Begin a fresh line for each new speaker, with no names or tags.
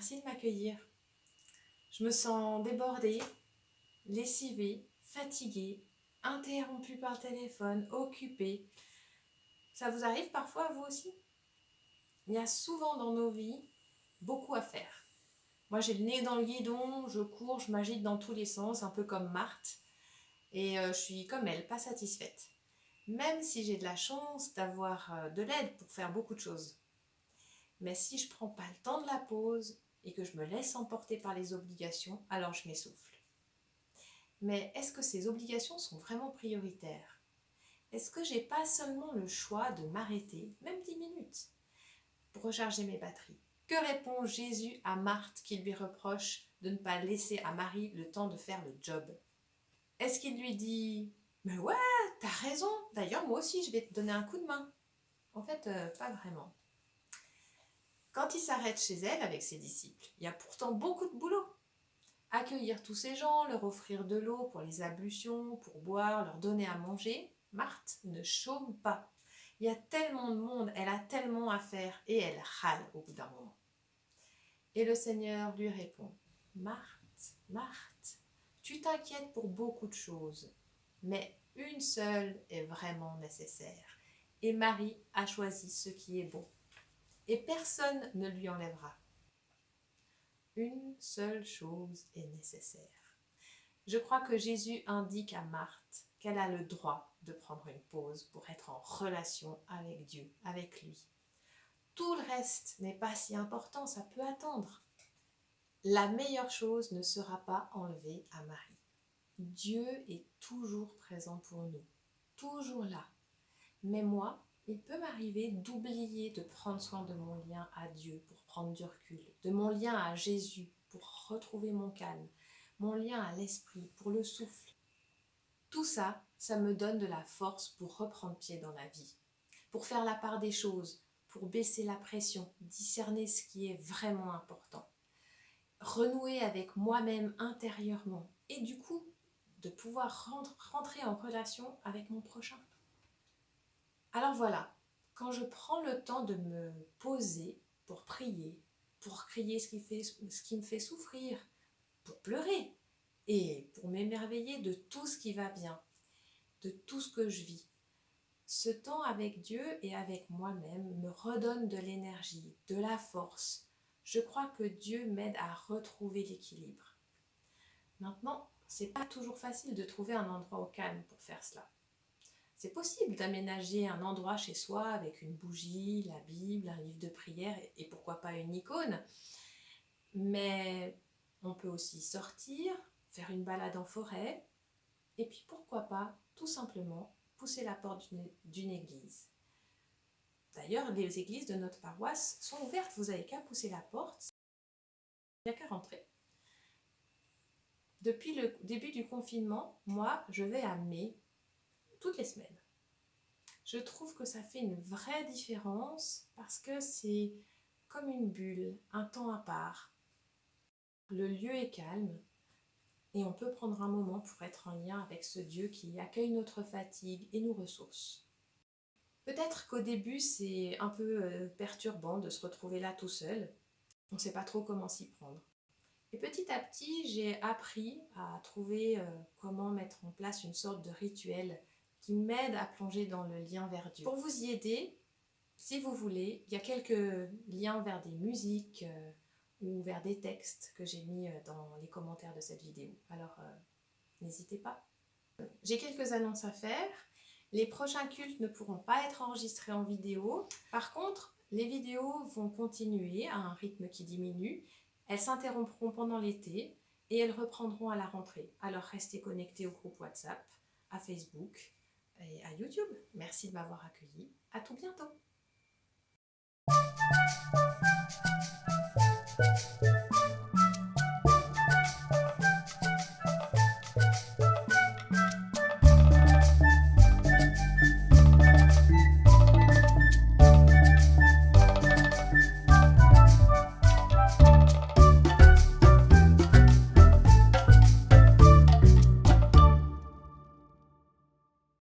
Merci de m'accueillir. Je me sens débordée, lessivée, fatiguée, interrompue par le téléphone, occupée. Ça vous arrive parfois à vous aussi? Il y a souvent dans nos vies beaucoup à faire. Moi j'ai le nez dans le guidon, je cours, je m'agite dans tous les sens, un peu comme Marthe. Et je suis comme elle, pas satisfaite. Même si j'ai de la chance d'avoir de l'aide pour faire beaucoup de choses. Mais si je prends pas le temps de la pause et que je me laisse emporter par les obligations, alors je m'essouffle. Mais est-ce que ces obligations sont vraiment prioritaires? Est-ce que j'ai pas seulement le choix de m'arrêter, même 10 minutes, pour recharger mes batteries? Que répond Jésus à Marthe qui lui reproche de ne pas laisser à Marie le temps de faire le job? Est-ce qu'il lui dit « Mais ouais, t'as raison, d'ailleurs moi aussi je vais te donner un coup de main ». En fait, pas vraiment. Quand il s'arrête chez elle avec ses disciples, il y a pourtant beaucoup de boulot. Accueillir tous ces gens, leur offrir de l'eau pour les ablutions, pour boire, leur donner à manger, Marthe ne chôme pas. Il y a tellement de monde, elle a tellement à faire et elle râle au bout d'un moment. Et le Seigneur lui répond « Marthe, Marthe, tu t'inquiètes pour beaucoup de choses, mais une seule est vraiment nécessaire. Et Marie a choisi ce qui est bon. Et personne ne lui enlèvera. Une seule chose est nécessaire. » Je crois que Jésus indique à Marthe qu'elle a le droit de prendre une pause pour être en relation avec Dieu, avec lui. Tout le reste n'est pas si important, ça peut attendre. La meilleure chose ne sera pas enlevée à Marie. Dieu est toujours présent pour nous, toujours là. Mais moi, il peut m'arriver d'oublier de prendre soin de mon lien à Dieu pour prendre du recul, de mon lien à Jésus pour retrouver mon calme, mon lien à l'esprit pour le souffle. Tout ça, ça me donne de la force pour reprendre pied dans la vie, pour faire la part des choses, pour baisser la pression, discerner ce qui est vraiment important, renouer avec moi-même intérieurement et du coup, de pouvoir rentrer en relation avec mon prochain. Alors voilà, quand je prends le temps de me poser pour prier, pour crier ce qui me fait souffrir, pour pleurer et pour m'émerveiller de tout ce qui va bien, de tout ce que je vis, ce temps avec Dieu et avec moi-même me redonne de l'énergie, de la force. Je crois que Dieu m'aide à retrouver l'équilibre. Maintenant, c'est pas toujours facile de trouver un endroit au calme pour faire cela. C'est possible d'aménager un endroit chez soi avec une bougie, la Bible, un livre de prière et pourquoi pas une icône. Mais on peut aussi sortir, faire une balade en forêt et puis pourquoi pas tout simplement pousser la porte d'une église. D'ailleurs, les églises de notre paroisse sont ouvertes, vous n'avez qu'à pousser la porte, il n'y a qu'à rentrer. Depuis le début du confinement, moi, je vais à Mai toutes les semaines. Je trouve que ça fait une vraie différence parce que c'est comme une bulle, un temps à part. Le lieu est calme et on peut prendre un moment pour être en lien avec ce Dieu qui accueille notre fatigue et nous ressource. Peut-être qu'au début, c'est un peu perturbant de se retrouver là tout seul. On ne sait pas trop comment s'y prendre. Et petit à petit, j'ai appris à trouver comment mettre en place une sorte de rituel qui m'aide à plonger dans le lien vers Dieu. Pour vous y aider, si vous voulez, il y a quelques liens vers des musiques ou vers des textes que j'ai mis dans les commentaires de cette vidéo. Alors, n'hésitez pas. J'ai quelques annonces à faire. Les prochains cultes ne pourront pas être enregistrés en vidéo. Par contre, les vidéos vont continuer à un rythme qui diminue. Elles s'interrompront pendant l'été et elles reprendront à la rentrée. Alors restez connectés au groupe WhatsApp, à Facebook et à YouTube. Merci de m'avoir accueilli. À tout bientôt.